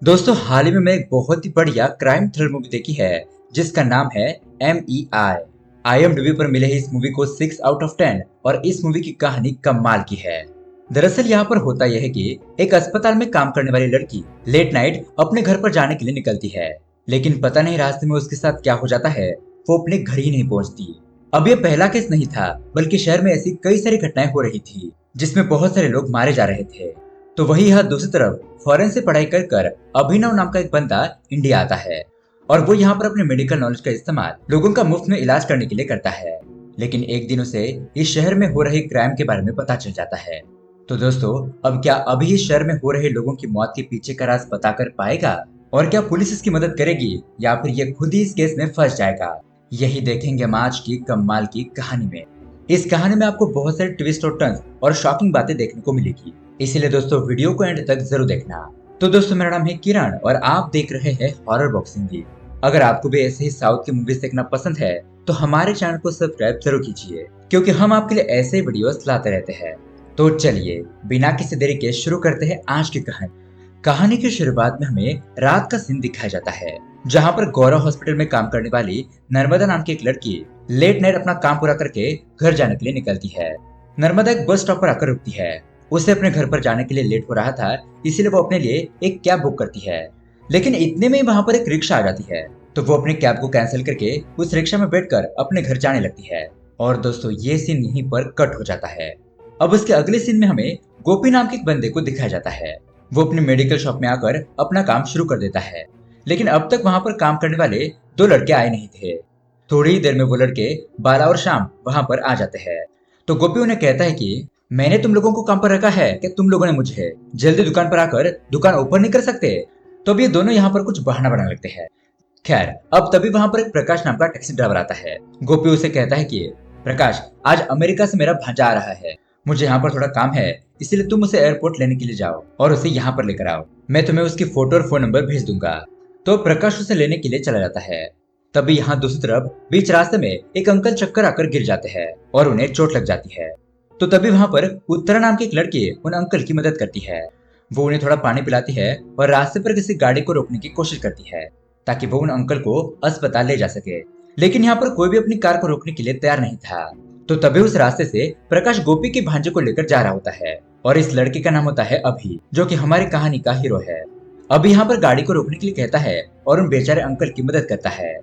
दोस्तों हाल ही में मैं एक बहुत ही बढ़िया क्राइम थ्रिलर मूवी देखी है जिसका नाम है MEI। IMDb पर मिले है इस मूवी को 6 आउट ऑफ 10 और इस मूवी की कहानी कमाल की है। दरअसल यहाँ पर होता यह है कि एक अस्पताल में काम करने वाली लड़की लेट नाइट अपने घर पर जाने के लिए निकलती है, लेकिन पता नहीं रास्ते में उसके साथ क्या हो जाता है, वो अपने घर ही नहीं पहुंचती। अब ये पहला केस नहीं था, बल्कि शहर में ऐसी कई सारी घटनाएं हो रही थी जिसमें बहुत सारे लोग मारे जा रहे थे। तो वही यहाँ दूसरी तरफ फॉरेन से पढ़ाई कर कर अभिनव नाम का एक बंदा इंडिया आता है और वो यहाँ पर अपने मेडिकल नॉलेज का इस्तेमाल लोगों का मुफ्त में इलाज करने के लिए करता है। लेकिन एक दिन उसे इस शहर में हो रहे क्राइम के बारे में पता चल जाता है। तो दोस्तों, अब क्या अभी इस शहर में हो रहे लोगों की मौत के पीछे का राज पता कर पाएगा और क्या पुलिस इसकी मदद करेगी या फिर ये खुद ही इस केस में फंस जाएगा? यही देखेंगे हम आज की कमाल की कहानी में। इस कहानी में आपको बहुत सारे ट्विस्ट और टर्न्स और शॉकिंग बातें देखने को मिलेगी, इसीलिए दोस्तों वीडियो को एंड तक जरूर देखना। तो दोस्तों मेरा नाम है किरण और आप देख रहे हैं हॉरर बॉक्सिंग की। अगर आपको भी ऐसे ही साउथ की मूवीज देखना पसंद है तो हमारे चैनल को सब्सक्राइब जरूर कीजिए, क्योंकि हम आपके लिए ऐसे ही वीडियोस लाते रहते हैं। तो चलिए बिना किसी देरी के शुरू करते हैं आज की कहानी। कहानी की शुरुआत में हमें रात का सीन दिखाया जाता है, जहाँ पर गौरव हॉस्पिटल में काम करने वाली नर्मदा नाम की एक लड़की लेट नाइट अपना काम पूरा करके घर जाने के लिए निकलती है। नर्मदा एक बस स्टॉप पर आकर रुकती है। उसे अपने घर पर जाने के लिए लेट हो रहा था, इसीलिए वो अपने लिए एक कैब बुक करती है। लेकिन इतने में वहां पर एक रिक्शा आ जाती है, तो वो अपने कैब को कैंसिल करके उस रिक्शा में बैठकर अपने घर जाने लगती है। और दोस्तों ये सीन यहीं पर कट हो जाता है। अब उसके अगले सीन में हमें गोपी नाम के एक बंदे को दिखाया जाता है। वो अपनी मेडिकल शॉप में आकर अपना काम शुरू कर देता है, लेकिन अब तक वहां पर काम करने वाले दो लड़के आए नहीं थे। थोड़ी ही देर में वो लड़के बाला और श्याम वहां पर आ जाते हैं। तो गोपी उन्हें कहता है कि मैंने तुम लोगों को काम पर रखा है कि तुम लोगों ने मुझे जल्दी दुकान पर आकर दुकान ओपन नहीं कर सकते। तो अब ये दोनों यहाँ पर कुछ बहाना बनाने लगते हैं। खैर, अब तभी वहां पर एक प्रकाश नाम का टैक्सी ड्राइवर आता है। गोपी उसे कहता है कि प्रकाश, आज अमेरिका से मेरा भांजा आ रहा है, मुझे यहाँ पर थोड़ा काम है, इसलिए तुम उसे एयरपोर्ट लेने के लिए जाओ और उसे यहाँ पर लेकर आओ। मैं तुम्हें उसकी फोटो और फोन नंबर भेज दूंगा। तो प्रकाश उसे लेने के लिए चला जाता है। तभी यहाँ दूसरी तरफ बीच रास्ते में एक अंकल चक्कर आकर गिर जाते हैं और उन्हें चोट लग जाती है। तो तभी वहां पर उत्तरा नाम की एक लड़की उन अंकल की मदद करती है। वो उन्हें थोड़ा पानी पिलाती है और रास्ते पर किसी गाड़ी को रोकने की कोशिश करती है ताकि वो उन अंकल को अस्पताल ले जा सके। लेकिन यहाँ पर कोई भी अपनी कार को रोकने के लिए तैयार नहीं था। तो तभी उस रास्ते से प्रकाश गोपी के भांजे को लेकर जा रहा होता है और इस लड़के का नाम होता है अभी, जो कि हमारी कहानी का हीरो है। अभी यहाँ पर गाड़ी को रोकने के लिए कहता है और उन बेचारे अंकल की मदद करता है।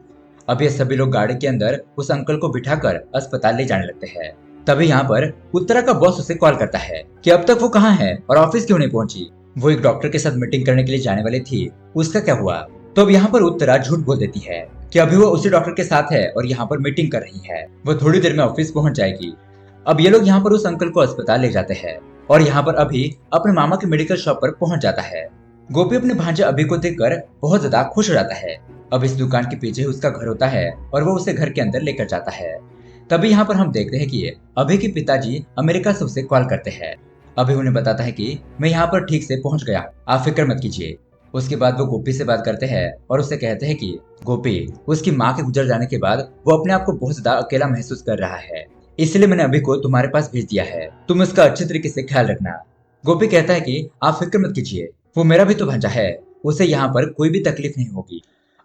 अब ये सभी लोग गाड़ी के अंदर उस अंकल को बिठाकर अस्पताल ले जाने लगते हैं। तभी यहाँ पर उत्तरा का बॉस उसे कॉल करता है कि अब तक वो कहाँ है और ऑफिस क्यों नहीं पहुंची। वो एक डॉक्टर के साथ मीटिंग करने के लिए जाने वाली थी, उसका क्या हुआ? तो अब यहाँ पर उत्तरा झूठ बोल देती है कि अभी वो उसी डॉक्टर के साथ है और यहाँ पर मीटिंग कर रही है, वो थोड़ी देर में ऑफिस पहुंच जाएगी। अब ये लोग यहाँ पर उस अंकल को अस्पताल ले जाते हैं और यहाँ पर अभी अपने मामा के मेडिकल शॉप पर पहुंच जाता है। गोपी अपने भांजे अभी को देखकर बहुत ज्यादा खुश हो जाता है। अब इस दुकान के पीछे उसका घर होता है और वो उसे घर के अंदर लेकर जाता है। तभी यहाँ पर हम देखते हैं कि अभी के पिताजी अमेरिका से उसे कॉल करते हैं। अभी उन्हें बताता है कि मैं यहाँ पर ठीक से पहुंच गया, आप फिक्र मत कीजिए। उसके बाद वो गोपी से बात करते हैं और उससे कहते हैं कि गोपी, उसकी माँ के गुजर जाने के बाद वो अपने आप को बहुत ज्यादा अकेला महसूस कर रहा है, इसलिए मैंने अभी को तुम्हारे पास भेज दिया है, तुम उसका अच्छे तरीके से ख्याल रखना। गोपी कहता है कि आप फिक्र मत कीजिए, वो मेरा भी तो भांजा है, उसे यहाँ पर कोई भी तकलीफ नहीं होगी।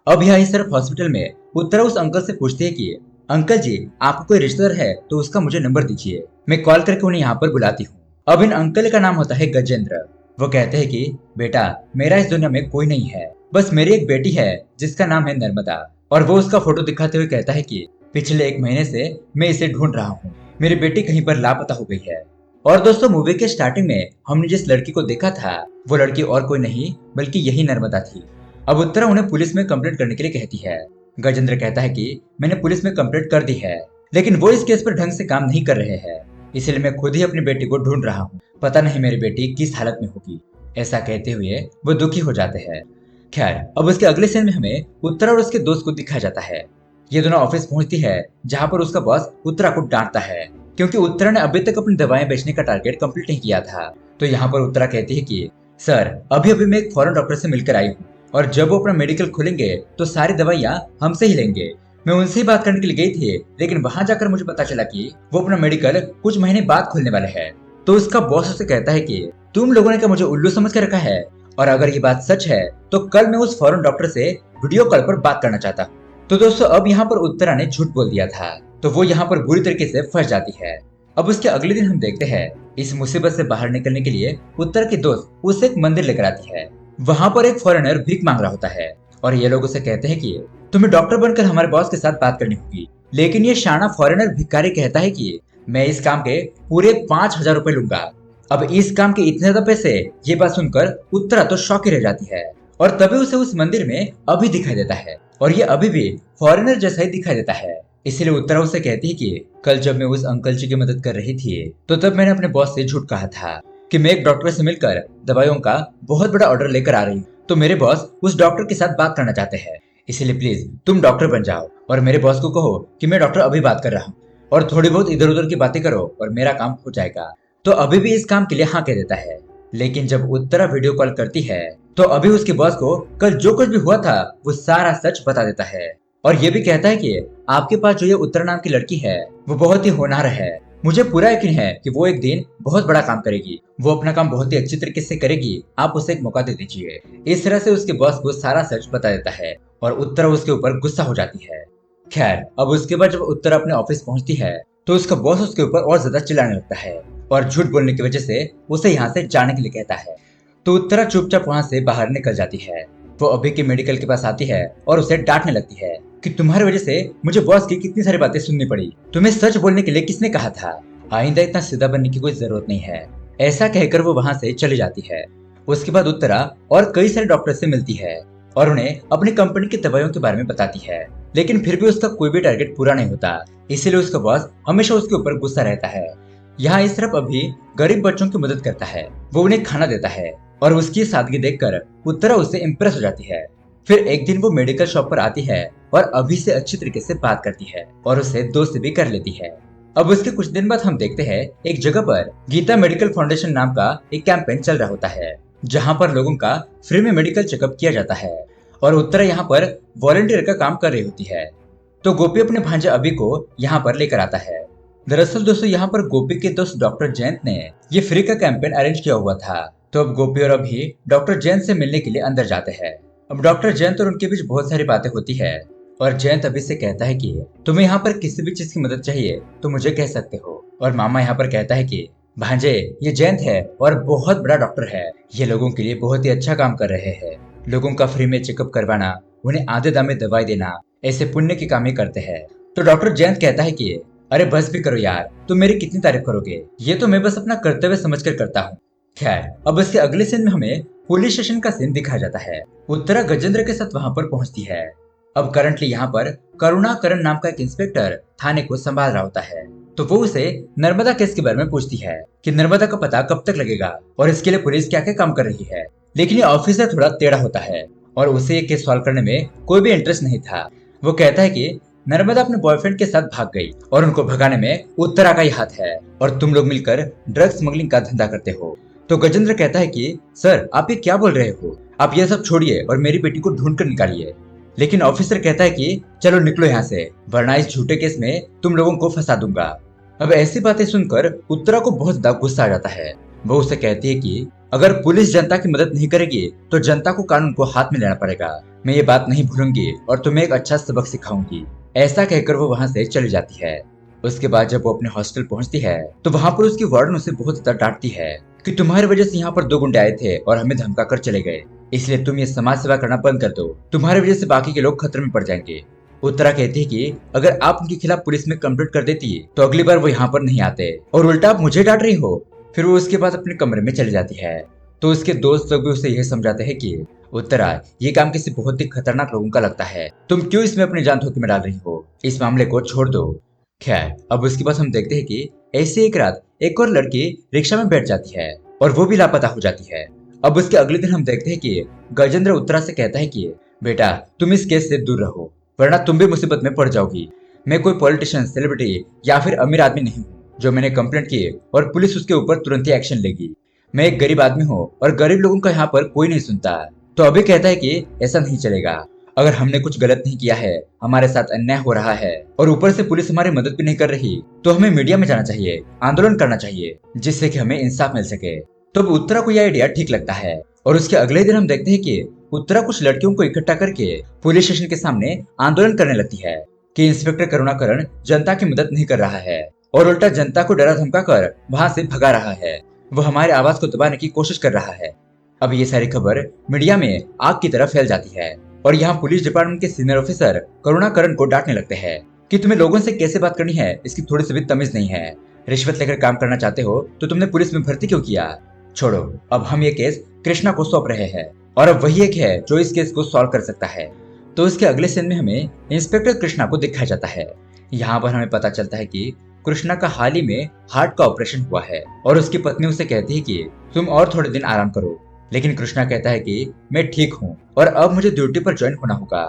अब यहाँ इस तरफ हॉस्पिटल में उत्तरा उस अंकल से पूछती है कि अंकल जी, आपको कोई रिश्तेदार है तो उसका मुझे नंबर दीजिए, मैं कॉल करके उन्हें यहाँ पर बुलाती हूँ। अब इन अंकल का नाम होता है गजेंद्र। वो कहते हैं कि बेटा, मेरा इस दुनिया में कोई नहीं है, बस मेरी एक बेटी है जिसका नाम है नर्मदा। और वो उसका फोटो दिखाते हुए कहता है कि पिछले 1 महीने से मैं इसे ढूंढ रहा हूँ, मेरी बेटी कहीं पर लापता हो गई है। और दोस्तों मूवी के स्टार्टिंग में हमने जिस लड़की को देखा था वो लड़की और कोई नहीं बल्कि यही नर्मदा थी। अब उत्तरा उन्हें पुलिस में कंप्लेंट करने के लिए कहती है। गजेंद्र कहता है कि मैंने पुलिस में कंप्लेंट कर दी है, लेकिन वो इस केस पर ढंग से काम नहीं कर रहे हैं, इसलिए मैं खुद ही अपनी बेटी को ढूंढ रहा हूँ, पता नहीं मेरी बेटी किस हालत में होगी। ऐसा कहते हुए वो दुखी हो जाते हैं। खैर, अब उसके अगले सीन में हमें उत्तरा और उसके दोस्त को दिखाया जाता है। ये दोनों ऑफिस पहुंचती है, जहाँ पर उसका बॉस उत्तरा को डांटता है क्योंकि उत्तरा ने अभी तक अपनी दवाएं बेचने का टारगेट कंप्लीट नहीं किया था। तो यहाँ पर उत्तरा कहती है कि सर, अभी अभी मैं एक फॉरेन डॉक्टर से मिलकर आई हूँ और जब वो अपना मेडिकल खोलेंगे तो सारी दवाइयाँ हमसे ही लेंगे। मैं उनसे ही बात करने के लिए गई थी, लेकिन वहां जाकर मुझे पता चला कि वो अपना मेडिकल कुछ महीने बाद खोलने वाले हैं। तो उसका बॉस उसे कहता है कि तुम लोगों ने क्या मुझे उल्लू समझ के रखा है? और अगर ये बात सच है तो कल मैं उस फॉरेन डॉक्टर से वीडियो कॉल पर बात करना चाहता हूँ। तो दोस्तों अब यहाँ पर उत्तरा ने झूठ बोल दिया था, तो वो यहाँ पर बुरी तरीके से फंस जाती है। अब उसके अगले दिन हम देखते हैं इस मुसीबत से बाहर निकलने के लिए उत्तरा की दोस्त उसे एक मंदिर लेकर आती है। वहाँ पर एक फॉरेनर भीख मांग रहा होता है और ये लोग उसे कहते हैं कि तुम्हें डॉक्टर बनकर हमारे बॉस के साथ बात करनी होगी। लेकिन ये शाना फॉरेनर भिखारी कहता है कि मैं इस काम के पूरे 5,000 रुपए लूंगा। अब इस काम के इतने ज्यादा पैसे, ये बात सुनकर उत्तरा तो शॉक ही रह जाती है और तभी उसे उस मंदिर में अभी दिखाई देता है और ये अभी भी फॉरेनर जैसा ही दिखाई देता है। इसीलिए उत्तरा उसे कहती है कि कल जब मैं उस अंकल जी की मदद कर रही थी तो तब मैंने अपने बॉस से झूठ कहा था कि मैं एक डॉक्टर से मिलकर दवाइयों का बहुत बड़ा ऑर्डर लेकर आ रही हूँ। तो मेरे बॉस उस डॉक्टर के साथ बात करना चाहते हैं, इसीलिए प्लीज तुम डॉक्टर बन जाओ और मेरे बॉस को कहो कि मैं डॉक्टर अभी बात कर रहा हूँ और थोड़ी बहुत इधर उधर की बातें करो और मेरा काम हो जाएगा। तो अभी भी इस काम के लिए हाँ कह देता है। लेकिन जब उत्तरा वीडियो कॉल करती है तो अभी उसके बॉस को कल जो कुछ भी हुआ था वो सारा सच बता देता है और ये भी कहता है कि आपके पास जो ये उत्तरा नाम की लड़की है वो बहुत ही होनहार है। मुझे पूरा यकीन है कि वो एक दिन बहुत बड़ा काम करेगी, वो अपना काम बहुत ही अच्छी तरीके से करेगी, आप उसे एक मौका दे दीजिए। इस तरह से उसके बॉस को सारा सच बता देता है और उत्तरा उसके ऊपर गुस्सा हो जाती है। खैर अब उसके बाद जब उत्तरा अपने ऑफिस पहुंचती है तो उसका बॉस उसके ऊपर और ज्यादा चिल्लाने लगता है और झूठ बोलने की वजह से उसे यहाँ से जाने के लिए कहता है। तो उत्तरा चुपचाप वहाँ से बाहर निकल जाती है। वो अभी के मेडिकल के पास आती है और उसे डांटने लगती है कि तुम्हारी वजह से मुझे बॉस की कितनी सारी बातें सुननी पड़ी, तुम्हें सच बोलने के लिए किसने कहा था, आइंदा इतना सीधा बनने की कोई जरूरत नहीं है। ऐसा कहकर वो वहाँ से चली जाती है। उसके बाद उत्तरा और कई सारे डॉक्टर से मिलती है और उन्हें अपनी कंपनी की दवाइयों के बारे में बताती है, लेकिन फिर भी उसका कोई भी टारगेट पूरा नहीं होता। इसीलिए उसका बॉस हमेशा उसके ऊपर गुस्सा रहता है। यहाँ इस तरफ अभी गरीब बच्चों की मदद करता है, वो उन्हें खाना देता है और उसकी सादगी देखकर उत्तरा उससे इम्प्रेस हो जाती है। फिर एक दिन वो मेडिकल शॉप पर आती है और अभी से अच्छी तरीके से बात करती है और उसे दोस्त भी कर लेती है। अब उसके कुछ दिन बाद हम देखते हैं एक जगह पर गीता मेडिकल फाउंडेशन नाम का एक कैंपेन चल रहा होता है जहाँ पर लोगों का फ्री में मेडिकल चेकअप किया जाता है और उत्तरा यहाँ पर वॉलंटियर का काम कर रही होती है। तो गोपी अपने भांजे अभी को यहाँ पर लेकर आता है। दरअसल दोस्तों यहाँ पर गोपी के दोस्त डॉक्टर जयंत ने ये फ्री का कैंपेन अरेंज किया हुआ था। तो अब गोपी और अभी डॉक्टर जयंत से मिलने के लिए अंदर जाते हैं। अब डॉक्टर जयंत और उनके बीच बहुत सारी बातें होती है और जयंत अभी से कहता है कि तुम्हें यहाँ पर किसी भी चीज की मदद चाहिए तो मुझे कह सकते हो। और मामा यहाँ पर कहता है कि भांजे ये जयंत है और बहुत बड़ा डॉक्टर है, ये लोगों के लिए बहुत ही अच्छा काम कर रहे हैं। लोगों का फ्री में चेकअप करवाना, उन्हें आधे दाम में दवाई देना, ऐसे पुण्य के काम ही करते हैं। तो डॉक्टर जयंत कहता है कि अरे बस भी करो यार, तुम मेरी कितनी तारीफ करोगे, ये तो मैं बस अपना कर्तव्य समझकर करता हूँ। खैर अब इसके अगले सीन में हमें पुलिस स्टेशन का सीन दिखाया जाता है। उत्तरा गजेंद्र के साथ वहाँ पर पहुँचती है। अब करंटली यहाँ पर करुणाकरण नाम का एक इंस्पेक्टर थाने को संभाल रहा होता है। तो वो उसे नर्मदा केस के बारे में पूछती है कि नर्मदा का पता कब तक लगेगा और इसके लिए पुलिस क्या क्या काम कर रही है। लेकिन ये ऑफिसर थोड़ा टेढ़ा होता है और उसे ये केस सॉल्व करने में कोई भी इंटरेस्ट नहीं था। वो कहता है कि नर्मदा अपने बॉयफ्रेंड के साथ भाग गई और उनको भगाने में उत्तरा का ही हाथ है और तुम लोग मिलकर ड्रग स्मगलिंग का धंधा करते हो। तो गजेंद्र कहता है कि सर आप ये क्या बोल रहे हो, आप ये सब छोड़िए और मेरी बेटी को ढूंढ कर निकालिए। लेकिन ऑफिसर कहता है कि चलो निकलो यहाँ से, वरना इस झूठे केस में तुम लोगों को फंसा दूंगा। अब ऐसी बातें सुनकर उत्तरा को बहुत ज्यादा गुस्सा आ जाता है। वो उसे कहती है कि अगर पुलिस जनता की मदद नहीं करेगी तो जनता को कानून को हाथ में लेना पड़ेगा। मैं ये बात नहीं भूलूंगी और तुम्हें एक अच्छा सबक सिखाऊंगी। ऐसा कहकर वो वहाँ से चली जाती है। उसके बाद जब वो अपने हॉस्टल पहुंचती है तो वहाँ पर उसकी वार्डन उसे बहुत ज्यादा डांटती है कि तुम्हारी वजह से यहाँ पर 2 गुंडे आए थे और हमें धमका कर चले गए, इसलिए तुम ये समाज सेवा करना बंद कर दो, तुम्हारी वजह से बाकी के लोग खतरे में पड़ जाएंगे। उत्तरा कहती है कि अगर आप उनके खिलाफ पुलिस में कंप्लेंट कर देती तो अगली बार वो यहाँ पर नहीं आते और उल्टा आप मुझे डांट रही हो। फिर वो उसके बाद अपने कमरे में चली जाती है। तो उसके दोस्त लोग भी उसे यह समझाते हैं कि उत्तरा ये काम किसी बहुत ही खतरनाक लोगों का लगता है, तुम क्यों इसमें अपनी जान धोखे में डाल रही हो, इस मामले को छोड़ दो। खैर अब उसके बाद हम देखते हैं कि ऐसे एक रात एक और लड़की रिक्शा में बैठ जाती है और वो भी लापता हो जाती है। अब उसके अगले दिन हम देखते हैं कि गजेंद्र उत्तरा से कहता है कि बेटा तुम इस केस से दूर रहो, वरना तुम भी मुसीबत में पड़ जाओगी। मैं कोई पॉलिटिशियन, सेलिब्रिटी या फिर अमीर आदमी नहीं हूँ जो मैंने कंप्लेंट की और पुलिस उसके ऊपर तुरंत ही एक्शन लेगी। मैं एक गरीब आदमी हूँ और गरीब लोगों का यहाँ पर कोई नहीं सुनता। तो अभी कहता है कि ऐसा नहीं चलेगा, अगर हमने कुछ गलत नहीं किया है, हमारे साथ अन्याय हो रहा है और ऊपर से पुलिस हमारी मदद भी नहीं कर रही, तो हमें मीडिया में जाना चाहिए, आंदोलन करना चाहिए, जिससे कि हमें इंसाफ मिल सके। तो अब उत्तरा को यह आइडिया ठीक लगता है और उसके अगले दिन हम देखते हैं कि उत्तरा कुछ लड़कियों को इकट्ठा करके पुलिस स्टेशन के सामने आंदोलन करने लगती है कि इंस्पेक्टर करुणाकरण जनता की मदद नहीं कर रहा है और उल्टा जनता को डरा धमका कर वहां से भगा रहा है। वो हमारी आवाज को दबाने की कोशिश कर रहा है। अब ये सारी खबर मीडिया में आग की तरह फैल जाती है और यहाँ पुलिस डिपार्टमेंट के सीनियर ऑफिसर करुणाकरण को डांटने लगते हैं कि तुम्हें लोगों से कैसे बात करनी है इसकी थोड़ी सी भी तमीज नहीं है। रिश्वत लेकर काम करना चाहते हो तो तुमने पुलिस में भर्ती क्यों किया? छोड़ो, अब हम ये केस कृष्णा को सौंप रहे हैं और अब वही एक है जो इस केस को सॉल्व कर सकता है। तो उसके अगले सीन में हमें इंस्पेक्टर कृष्णा को दिखाया जाता है। यहाँ पर हमें पता चलता है कि कृष्णा का हाल ही में हार्ट का ऑपरेशन हुआ है और उसकी पत्नी उसे कहती है कि तुम और थोड़े दिन आराम करो, लेकिन कृष्णा कहता है कि मैं ठीक हूँ और अब मुझे ड्यूटी पर ज्वाइन होना होगा।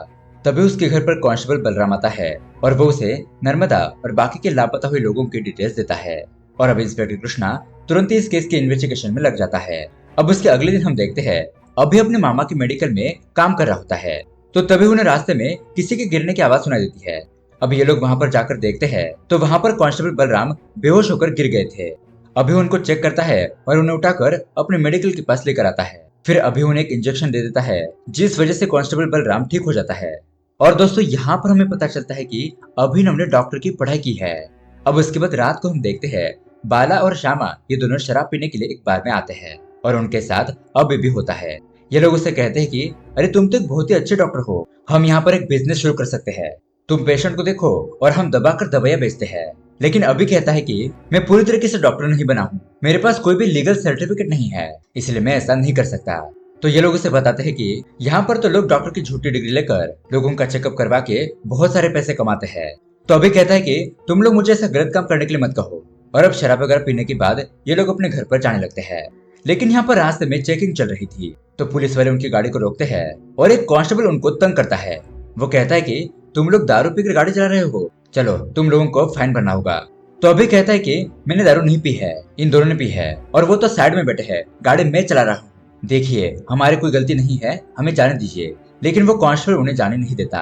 तभी उसके घर पर कांस्टेबल बलराम आता है और वो उसे नर्मदा और बाकी के लापता हुए लोगों की डिटेल्स देता है और अब इंस्पेक्टर कृष्णा तुरंत ही इस केस के इन्वेस्टिगेशन में लग जाता है। अब उसके अगले दिन हम देखते हैं अभी अपने मामा के मेडिकल में काम कर रहा होता है तो तभी उन्हें रास्ते में किसी के गिरने की आवाज सुनाई देती है। अब ये लोग वहां पर जाकर देखते हैं तो वहां पर कांस्टेबल बलराम बेहोश होकर गिर गए थे। अभी उनको चेक करता है और उन्हें उठाकर अपने मेडिकल के पास लेकर आता है। फिर अभी उन्हें एक इंजेक्शन दे देता है जिस वजह से कांस्टेबल बलराम ठीक हो जाता है। और दोस्तों यहाँ पर हमें पता चलता है कि अभिनव ने डॉक्टर की पढ़ाई की है। अब उसके बाद रात को हम देखते हैं बाला और श्यामा ये दोनों शराब पीने के लिए एक बार में आते हैं और उनके साथ अभी भी होता है। ये लोग उसे कहते हैं कि अरे तुम तो एक बहुत ही अच्छे डॉक्टर हो, हम यहाँ पर एक बिजनेस शुरू कर सकते हैं, तुम पेशेंट को देखो और हम दबाकर दवाइयाँ बेचते हैं। लेकिन अभी कहता है कि मैं पूरी तरीके से डॉक्टर नहीं बना हूँ, मेरे पास कोई भी लीगल सर्टिफिकेट नहीं है, इसलिए मैं ऐसा नहीं कर सकता। तो ये लोग उसे बताते हैं कि यहाँ पर तो लोग डॉक्टर की झूठी डिग्री लेकर लोगों का चेकअप करवा के बहुत सारे पैसे कमाते हैं। तो अभी कहता है कि तुम लोग मुझे ऐसा गलत काम करने के लिए मत कहो। और अब शराब वगैरह पीने के बाद ये लोग अपने घर पर जाने लगते हैं। लेकिन यहाँ पर रास्ते में चेकिंग चल रही थी तो पुलिस वाले उनकी गाड़ी को रोकते हैं और एक कांस्टेबल उनको तंग करता है। वो कहता है कि तुम लोग दारू पीकर गाड़ी चला रहे हो, चलो तुम लोगों को फाइन भरना होगा। तो अभी कहता है कि मैंने दारू नहीं पी है, इन दोनों ने पी है और वो तो साइड में बैठे हैं, गाड़ी मैं चला रहा हूँ, देखिए हमारी कोई गलती नहीं है, हमें जाने दीजिए। लेकिन वो कांस्टेबल उन्हें जाने नहीं देता।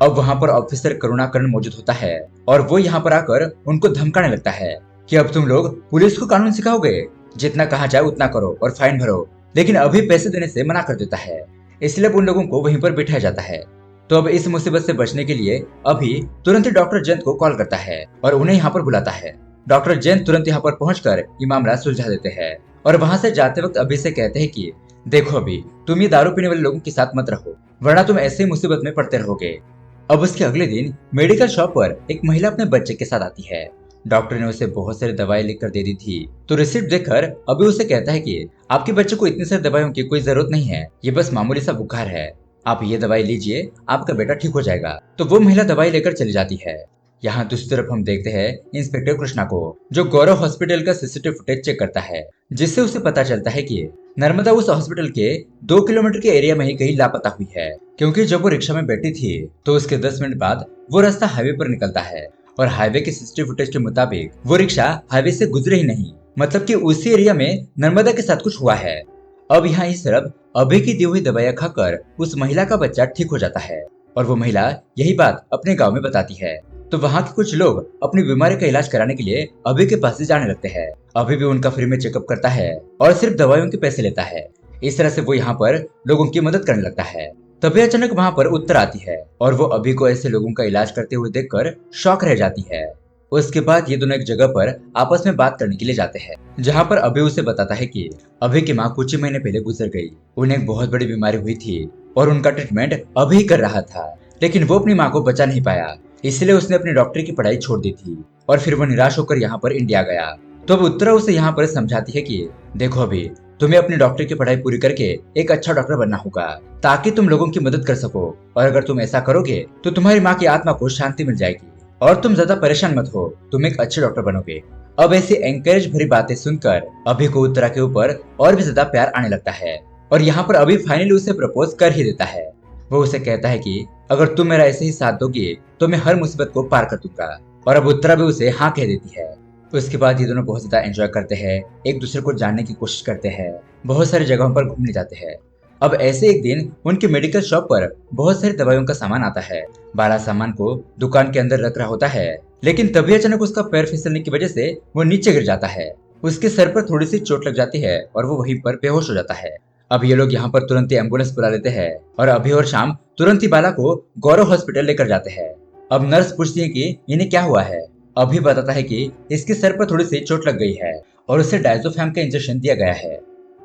अब वहाँ पर ऑफिसर करुणाकरण मौजूद होता है और वो यहाँ पर आकर उनको धमकाने लगता है कि अब तुम लोग पुलिस को कानून सिखाओगे, जितना कहा जाए उतना करो और फाइन भरो। लेकिन अभी पैसे देने से मना कर देता है, इसलिए उन लोगों को वहीं पर बिठाया जाता है। तो अब इस मुसीबत से बचने के लिए अभी तुरंत ही डॉक्टर जयंत को कॉल करता है और उन्हें यहाँ पर बुलाता है। डॉक्टर जयंत तुरंत यहाँ पर पहुंचकर ये मामला सुलझा देते हैं और वहां से जाते वक्त अभी से कहते हैं कि देखो अभी तुम ये दारू पीने वाले लोगों के साथ मत रहो, वरना तुम ऐसे ही मुसीबत में पड़ते रहोगे। अब उसके अगले दिन मेडिकल शॉप पर एक महिला अपने बच्चे के साथ आती है। डॉक्टर ने उसे बहुत सारी दवाई लिखकर दे दी थी तो रिसिप्ट देखकर अभी उसे कहता है कि आपके बच्चे को इतनी सारी दवाइयों की कोई जरूरत नहीं है, ये बस मामूली सा बुखार है, आप ये दवाई लीजिए, आपका बेटा ठीक हो जाएगा। तो वो महिला दवाई लेकर चली जाती है। यहाँ दूसरी तरफ हम देखते हैं इंस्पेक्टर कृष्णा को जो गौरव हॉस्पिटल का सीसीटीवी फुटेज चेक करता है, जिससे उसे पता चलता है कि नर्मदा उस हॉस्पिटल के 2 किलोमीटर के एरिया में ही कहीं लापता हुई है, क्योंकि जब वो रिक्शा में बैठी थी तो उसके 10 मिनट बाद वो रास्ता हाईवे पर निकलता है और हाईवे के सीसीटीवी फुटेज के मुताबिक वो रिक्शा हाईवे से गुजरे ही नहीं, मतलब कि उसी एरिया में नर्मदा के साथ कुछ हुआ है। अब यहाँ इस तरफ अभी की दी हुई दवाइयाँ खाकर उस महिला का बच्चा ठीक हो जाता है और वो महिला यही बात अपने गाँव में बताती है। तो वहाँ के कुछ लोग अपनी बीमारी का इलाज कराने के लिए अभी के पास ही जाने लगते हैं। अभी भी उनका फ्री में चेकअप करता है और सिर्फ दवाइयों के पैसे लेता है। इस तरह से वो यहाँ पर लोगों की मदद करने लगता है। तभी अचानक वहाँ पर उत्तर आती है और वो अभी को ऐसे लोगों का इलाज करते हुए देखकर शॉक रह जाती है। उसके बाद ये दोनों एक जगह पर आपस में बात करने के लिए जाते हैं, जहाँ पर अभी उसे बताता है कि अभी की माँ कुछ ही महीने पहले गुजर गई, उन्हें एक बहुत बड़ी बीमारी हुई थी और उनका ट्रीटमेंट अभी कर रहा था, लेकिन वो अपनी माँ को बचा नहीं पाया, इसलिए उसने अपनी डॉक्टरी की पढ़ाई छोड़ दी थी और फिर वो निराश होकर यहाँ पर इंडिया गया। तो अब उत्तरा उसे यहाँ पर समझाती है कि देखो अभी तुम्हें अपनी डॉक्टरी की पढ़ाई पूरी करके एक अच्छा डॉक्टर बनना होगा ताकि तुम लोगों की मदद कर सको, और अगर तुम ऐसा करोगे तो तुम्हारी माँ की आत्मा को शांति मिल जाएगी और तुम ज्यादा परेशान मत हो, तुम एक अच्छे डॉक्टर बनोगे। अब ऐसी एंकरेज भरी बातें सुनकर अभी को उत्तरा के ऊपर और भी ज्यादा प्यार आने लगता है और यहाँ पर अभी फाइनली उसे प्रपोज कर ही देता है। वो उसे कहता है कि अगर तुम मेरा ऐसे ही साथ दोगे तो मैं हर मुसीबत को पार कर दूंगा, और अब उत्तरा भी उसे हाँ कह देती है। उसके बाद ये दोनों बहुत ज्यादा एंजॉय करते हैं, एक दूसरे को जानने की कोशिश करते हैं, बहुत सारी जगहों पर घूमने जाते हैं। अब ऐसे एक दिन उनके मेडिकल शॉप पर बहुत सारी दवाइयों का सामान आता है। बाला सामान को दुकान के अंदर रख रहा होता है, लेकिन तभी अचानक उसका पैर फिसलने की वजह से वो नीचे गिर जाता है। उसके सर पर थोड़ी सी चोट लग जाती है और वो वहीं पर बेहोश हो जाता है। अब ये लोग यहाँ पर तुरंत ही एम्बुलेंस बुला लेते हैं और अभी और शाम तुरंत ही बाला को गौरव हॉस्पिटल लेकर जाते हैं। अब नर्स पूछती है कि इन्हें क्या हुआ है। अभी बताता है कि इसके सर पर थोड़ी सी चोट लग गई है और उसे डायजोफैम का इंजेक्शन दिया गया है।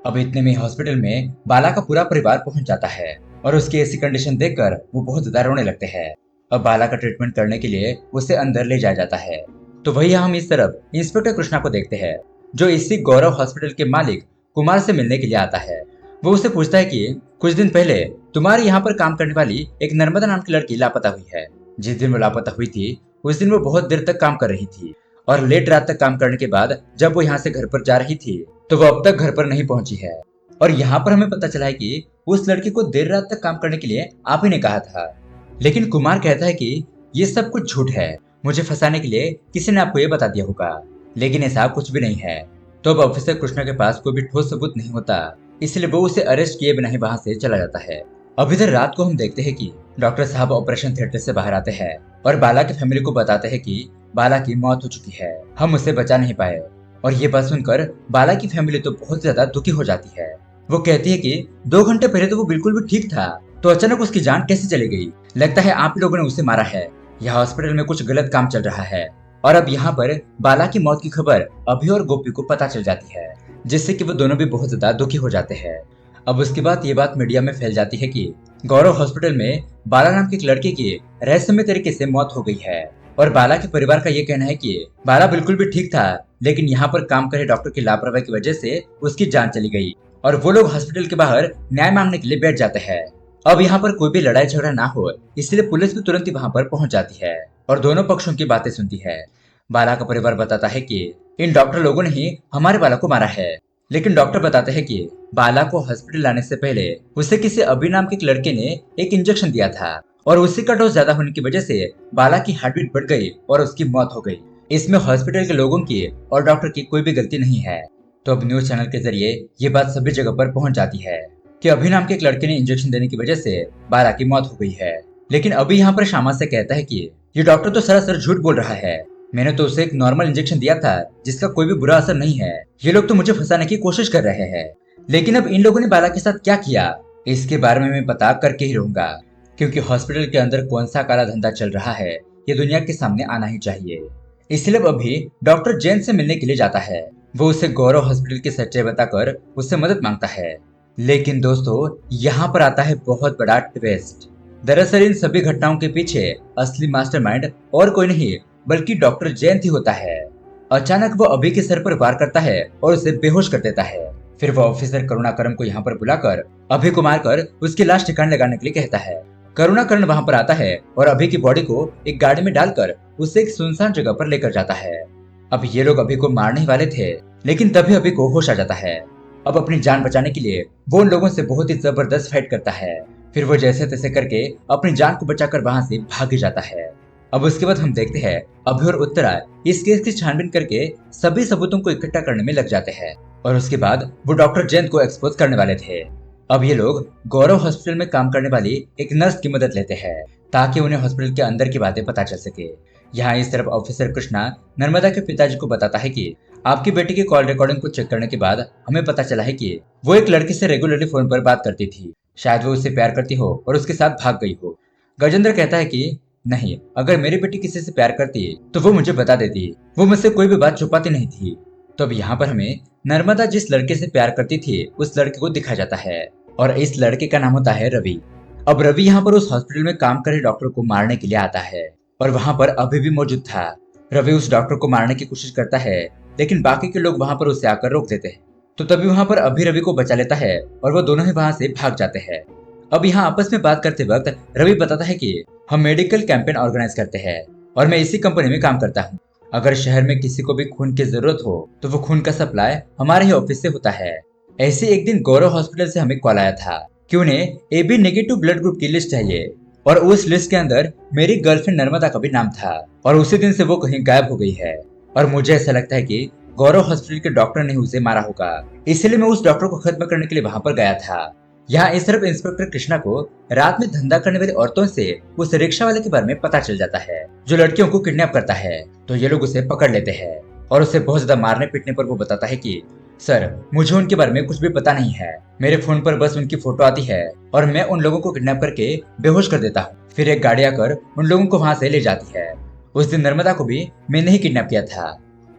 अब इतने में हॉस्पिटल में बाला का पूरा परिवार पहुंच जाता है और उसकी ऐसी कंडीशन देखकर वो बहुत ज्यादा रोने लगते हैं। अब बाला का ट्रीटमेंट करने के लिए उसे अंदर ले जाया जाता है। तो वही हम इस तरफ इंस्पेक्टर कृष्णा को देखते हैं, जो इसी गौरव हॉस्पिटल के मालिक कुमार से मिलने के लिए आता है। वो उससे पूछता है कि कुछ दिन पहले तुम्हारे यहाँ पर काम करने वाली एक नर्मदा नाम की लड़की लापता हुई है। जिस दिन वो लापता हुई थी उस दिन वो बहुत देर तक काम कर रही थी और लेट रात तक काम करने के बाद जब वो यहाँ से घर पर जा रही थी तो वो अब तक घर पर नहीं पहुंची है। और यहाँ पर हमें पता चला है कि उस लड़की को देर रात तक काम करने के लिए आप ही ने कहा था। लेकिन कुमार कहता है कि ये सब कुछ झूठ है, मुझे फंसाने के लिए किसी ने आपको ये बता दिया होगा, लेकिन ऐसा कुछ भी नहीं है। तो अब ऑफिसर कृष्णा के पास कोई भी ठोस सबूत नहीं होता, इसलिए वो उसे अरेस्ट किए बिना ही वहां से चला जाता है। अब इधर रात को हम देखते हैं कि डॉक्टर साहब ऑपरेशन थिएटर से बाहर आते हैं और बाला की फैमिली को बताते हैं कि बाला की मौत हो चुकी है, हम उसे बचा नहीं पाए। और ये बात सुनकर बाला की फैमिली तो बहुत ज्यादा दुखी हो जाती है। वो कहती है कि 2 घंटे पहले तो वो बिल्कुल भी ठीक था, तो अचानक उसकी जान कैसे चली गई? लगता है आप ही लोगों ने उसे मारा है। यह हॉस्पिटल में कुछ गलत काम चल रहा है। और अब यहाँ पर बाला की मौत की खबर अभी और गोपी को पता चल जाती है, जिससे कि वो दोनों भी बहुत ज्यादा दुखी हो जाते हैं। अब उसके बाद ये बात मीडिया में फैल जाती है कि गौरव हॉस्पिटल में बाला नाम की एक लड़के की रहस्यमय तरीके से मौत हो गई है। और बाला के परिवार का ये कहना है कि बाला बिल्कुल भी ठीक था, लेकिन यहाँ पर काम करे डॉक्टर की लापरवाही की वजह से उसकी जान चली गई। और वो लोग हॉस्पिटल के बाहर न्याय मांगने के लिए बैठ जाते हैं। अब यहाँ पर कोई भी लड़ाई झगड़ा ना हो, इसलिए पुलिस भी तुरंत ही वहाँ पर पहुंच जाती है और दोनों पक्षों की बातें सुनती है। बाला का परिवार बताता है कि इन डॉक्टर लोगों ने ही हमारे बाला को मारा है, लेकिन डॉक्टर बताते हैं कि बाला को हॉस्पिटल लाने से पहले उसे किसी अभी नाम के एक लड़के ने एक इंजेक्शन दिया था और उसी का डोज ज्यादा होने की वजह से बाला की हार्टबीट बढ़ गई और उसकी मौत हो गई। इसमें हॉस्पिटल के लोगों की और डॉक्टर की कोई भी गलती नहीं है। तो अब न्यूज चैनल के जरिए ये बात सभी जगह पर पहुंच जाती है कि अभी नाम के एक लड़के ने इंजेक्शन देने की वजह से बाला की मौत हो गई है। लेकिन अभी यहाँ पर शामा से कहता है कि ये डॉक्टर तो सरासर झूठ बोल रहा है, मैंने तो उसे एक नॉर्मल इंजेक्शन दिया था जिसका कोई भी बुरा असर नहीं है। ये लोग तो मुझे फंसाने की कोशिश कर रहे हैं। लेकिन अब इन लोगों ने बाला के साथ क्या किया इसके बारे में मैं पता करके ही रहूंगा, क्योंकि हॉस्पिटल के अंदर कौन सा काला धंधा चल रहा है ये दुनिया के सामने आना ही चाहिए। इसलिए अब अभी डॉक्टर जैन से मिलने के लिए जाता है। वो उसे गौरव हॉस्पिटल की सच्चाई बताकर उससे मदद मांगता है। लेकिन दोस्तों यहाँ पर आता है बहुत बड़ा ट्विस्ट। दरअसल इन सभी घटनाओं के पीछे असली मास्टरमाइंड और कोई नहीं बल्कि डॉक्टर जैन ही होता है। अचानक वो अभी के सर पर वार करता है और उसे बेहोश कर देता है। फिर वो ऑफिसर करुणाकरन को यहाँ पर बुलाकर अभी को मारकर उसकी लाश ठिकाने लगाने के लिए कहता है। करुणाकरन वहाँ पर आता है और अभी की बॉडी को एक गाड़ी में डालकर उसे एक सुनसान जगह पर लेकर जाता है। अब ये लोग अभी को मारने ही वाले थे, लेकिन तभी अभी को होश आ जाता है। अब अपनी जान बचाने के लिए वो उन लोगों से बहुत ही जबरदस्त फाइट करता है। फिर वो जैसे तैसे करके अपनी जान को बचाकर वहां से भाग ही जाता है। अब उसके बाद हम देखते हैं अभी और उत्तरा इस केस की छानबीन करके सभी सबूतों को इकट्ठा करने में लग जाते हैं और उसके बाद वो डॉक्टर जैन को एक्सपोज करने वाले थे। अब ये लोग गौरव हॉस्पिटल में काम करने वाली एक नर्स की मदद लेते हैं ताकि उन्हें हॉस्पिटल के अंदर की बातें पता चल सके। यहाँ इस तरफ ऑफिसर कृष्णा नर्मदा के पिताजी को बताता है कि आपकी बेटी की कॉल रिकॉर्डिंग को चेक करने के बाद हमें पता चला है कि वो एक लड़की से रेगुलरली फोन पर बात करती थी, शायद वो उससे प्यार करती हो और उसके साथ भाग गई हो। गजेंद्र कहता है कि नहीं, अगर मेरी बेटी किसी से प्यार करती तो वो मुझे बता देती, वो मुझसे कोई भी बात छुपाती नहीं थी। तो अब यहाँ पर हमें नर्मदा जिस लड़के से प्यार करती थी उस लड़के को दिखाया जाता है और इस लड़के का नाम होता है रवि। अब रवि यहाँ पर उस हॉस्पिटल में काम कर रहे डॉक्टर को मारने के लिए आता है और वहाँ पर अभी भी मौजूद था। रवि उस डॉक्टर को मारने की कोशिश करता है, लेकिन बाकी के लोग वहाँ पर उसे आकर रोक देते हैं। तो तभी वहाँ पर अभी रवि को बचा लेता है और वो दोनों ही वहाँ से भाग जाते हैं। अब यहाँ आपस में बात करते वक्त रवि बताता है कि हम मेडिकल कैंपेन ऑर्गेनाइज करते हैं और मैं इसी कंपनी में काम करता हूँ। अगर शहर में किसी को भी खून की जरूरत हो तो वो खून का सप्लाई हमारे ही ऑफिस से होता है। ऐसे एक दिन गौरव हॉस्पिटल से हमें कॉल आया था कि उन्हें AB नेगेटिव ब्लड ग्रुप की लिस्ट चाहिए और उस लिस्ट के अंदर मेरी गर्लफ्रेंड नर्मदा का भी नाम था और उसी दिन से वो कहीं गायब हो गई है। और मुझे ऐसा लगता है कि गौरव हॉस्पिटल के डॉक्टर ने उसे मारा होगा, इसलिए मैं उस डॉक्टर को खत्म करने के लिए वहां पर गया था। यहाँ इस तरफ इंस्पेक्टर कृष्णा को रात में धंधा करने वाली औरतों से उस रिक्शा वाले के बारे में पता चल जाता है जो लड़कियों को किडनैप करता है। तो ये लोग उसे पकड़ लेते हैं और उसे बहुत ज्यादा मारने पीटने पर वो बताता है कि सर, मुझे उनके बारे में कुछ भी पता नहीं है। मेरे फोन पर बस उनकी फोटो आती है और मैं उन लोगों को किडनैप करके बेहोश कर देता हूँ। फिर एक गाड़ी आकर उन लोगों को वहां से ले जाती है। उस दिन नर्मदा को भी मैंने ही किडनैप किया था।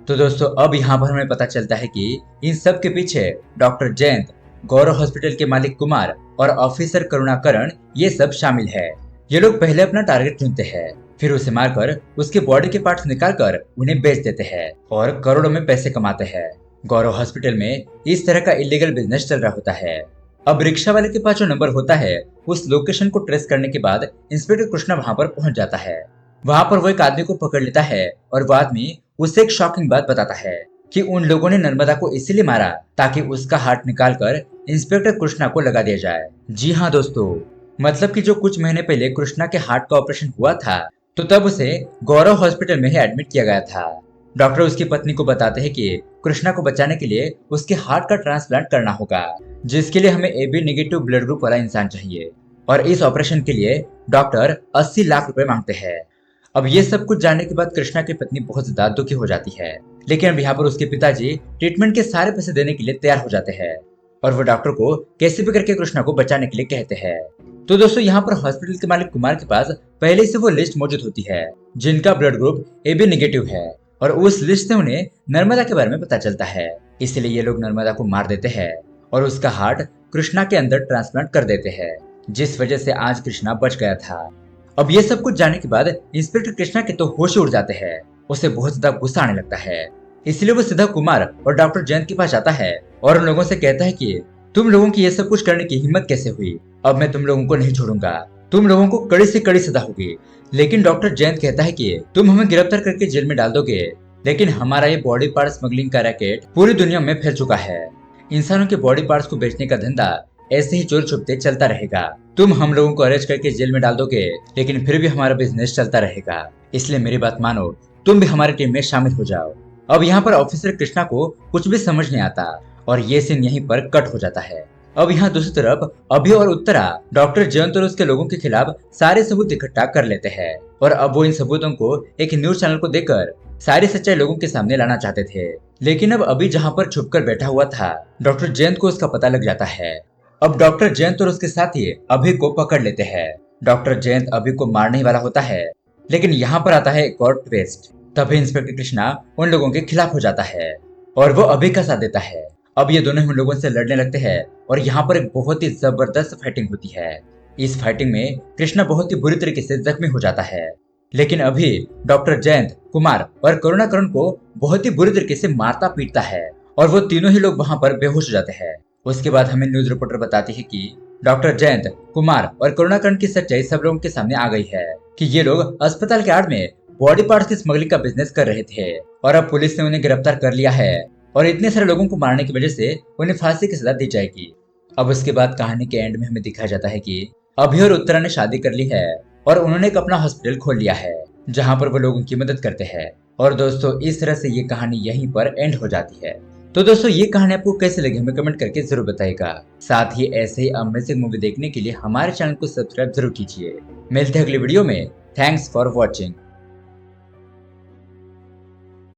तो दोस्तों, अब यहाँ पर हमें पता चलता है कि इन सब के पीछे डॉक्टर जयंत, गौरव हॉस्पिटल के मालिक कुमार और ऑफिसर करुणाकरण ये सब शामिल है। ये लोग पहले अपना टारगेट चुनते हैं, फिर उसे मारकर उसके बॉडी के पार्ट्स निकालकर उन्हें बेच देते हैं और करोड़ों में पैसे कमाते हैं। गौरव हॉस्पिटल में इस तरह का इलीगल बिजनेस चल रहा होता है। अब रिक्शा वाले के पास जो नंबर होता है, उस लोकेशन को ट्रेस करने के बाद इंस्पेक्टर कृष्णा वहां पर पहुंच जाता है। वहां पर वो एक आदमी को पकड़ लेता है और वो आदमी उसे एक शॉकिंग बात बताता है कि उन लोगों ने नर्मदा को इसीलिए मारा ताकि उसका हार्ट निकालकर इंस्पेक्टर कृष्णा को लगा दिया जाए। जी हाँ दोस्तों, मतलब कि जो कुछ महीने पहले कृष्णा के हार्ट का ऑपरेशन हुआ था, तो तब उसे गौरव हॉस्पिटल में ही एडमिट किया गया था। डॉक्टर उसकी पत्नी को बताते हैं कि कृष्णा को बचाने के लिए उसके हार्ट का ट्रांसप्लांट करना होगा, जिसके लिए हमें AB नेगेटिव ब्लड ग्रुप वाला इंसान चाहिए और इस ऑपरेशन के लिए डॉक्टर 80 लाख रुपए मांगते हैं। अब ये सब कुछ जानने के बाद कृष्णा की पत्नी बहुत ज्यादा दुखी हो जाती है, लेकिन अब यहाँ पर उसके पिताजी ट्रीटमेंट के सारे पैसे देने के लिए तैयार हो जाते हैं और वो डॉक्टर को कैसे भी करके कृष्णा को बचाने के लिए कहते हैं। तो दोस्तों, यहाँ पर हॉस्पिटल के मालिक कुमार के पास पहले से वो लिस्ट मौजूद होती है जिनका ब्लड ग्रुप AB नेगेटिव है और उस लिस्ट से उन्हें नर्मदा के बारे में पता चलता है। इसलिए ये लोग नर्मदा को मार देते हैं और उसका हार्ट कृष्णा के अंदर ट्रांसप्लांट कर देते हैं, जिस वजह से आज कृष्णा बच गया था। अब ये सब कुछ जानने के बाद इंस्पेक्टर कृष्णा के तो होश उड़ जाते हैं। उसे बहुत ज्यादा गुस्सा आने लगता है, इसलिए वो सीधा कुमार और डॉक्टर जयंत के पास जाता है और उन लोगों से कहता है कि तुम लोगों की ये सब कुछ करने की हिम्मत कैसे हुई? अब मैं तुम लोगों को नहीं छोड़ूंगा, तुम लोगों को कड़ी से कड़ी सजा होगी। लेकिन डॉक्टर जयंत कहता है कि तुम हमें गिरफ्तार करके जेल में डाल दोगे, लेकिन हमारा ये बॉडी पार्ट स्मगलिंग का रैकेट पूरी दुनिया में फैल चुका है। इंसानों के बॉडी पार्ट्स को बेचने का धंधा ऐसे ही चोरी छुपते चलता रहेगा। तुम हम लोगों को अरेस्ट करके जेल में डाल दोगे, लेकिन फिर भी हमारा बिजनेस चलता रहेगा। इसलिए मेरी बात मानो, तुम भी हमारी टीम में शामिल हो जाओ। अब यहाँ पर ऑफिसर कृष्णा को कुछ भी समझ नहीं आता और ये सीन यहीं पर कट हो जाता है। अब यहाँ दूसरी तरफ अभि और उत्तरा डॉक्टर जयंत और उसके लोगों के खिलाफ सारे सबूत इकट्ठा कर लेते हैं और अब वो इन सबूतों को एक न्यूज चैनल को देकर सारी सच्चाई लोगों के सामने लाना चाहते थे। लेकिन अब अभि जहाँ पर छुपकर बैठा हुआ था, डॉक्टर जयंत को उसका पता लग जाता है। अब डॉक्टर जयंत और उसके साथी अभि को पकड़ लेते हैं। डॉक्टर जयंत अभि को मारने ही वाला होता है, लेकिन यहाँ पर आता है एक और ट्विस्ट। तभी इंस्पेक्टर कृष्णा उन लोगों के खिलाफ हो जाता है और वो अभि का साथ देता है। अब ये दोनों ही उन लोगों से लड़ने लगते हैं और यहाँ पर एक बहुत ही जबरदस्त फाइटिंग होती है। इस फाइटिंग में कृष्णा बहुत ही बुरी तरीके से जख्मी हो जाता है, लेकिन अभी डॉक्टर जयंत, कुमार और करुणाकरण को बहुत ही बुरी तरीके से मारता पीटता है और वो तीनों ही लोग वहां पर बेहोश हो जाते हैं। उसके बाद हमें न्यूज रिपोर्टर बताती है कि डॉक्टर जयंत, कुमार और करुणाकरण की सच्चाई सब लोगों के सामने आ गई है कि ये लोग अस्पताल के आड़ में बॉडी पार्ट्स की स्मगलिंग का बिजनेस कर रहे थे और अब पुलिस ने उन्हें गिरफ्तार कर लिया है और इतने सारे लोगों को मारने की वजह से उन्हें फांसी की सजा दी जाएगी। अब उसके बाद कहानी के एंड में हमें दिखाया जाता है कि अभि और उत्तरा ने शादी कर ली है और उन्होंने एक अपना हॉस्पिटल खोल लिया है जहां पर वो लोगों की मदद करते हैं। और दोस्तों, इस तरह से ये कहानी यहीं पर एंड हो जाती है। तो दोस्तों, ये कहानी आपको कैसे लगी हमें कमेंट करके जरूर बताइएगा। साथ ही ऐसे ही अमेजिंग मूवी देखने के लिए हमारे चैनल को सब्सक्राइब जरूर कीजिए। मिलते हैं अगली वीडियो में। Thanks for watching.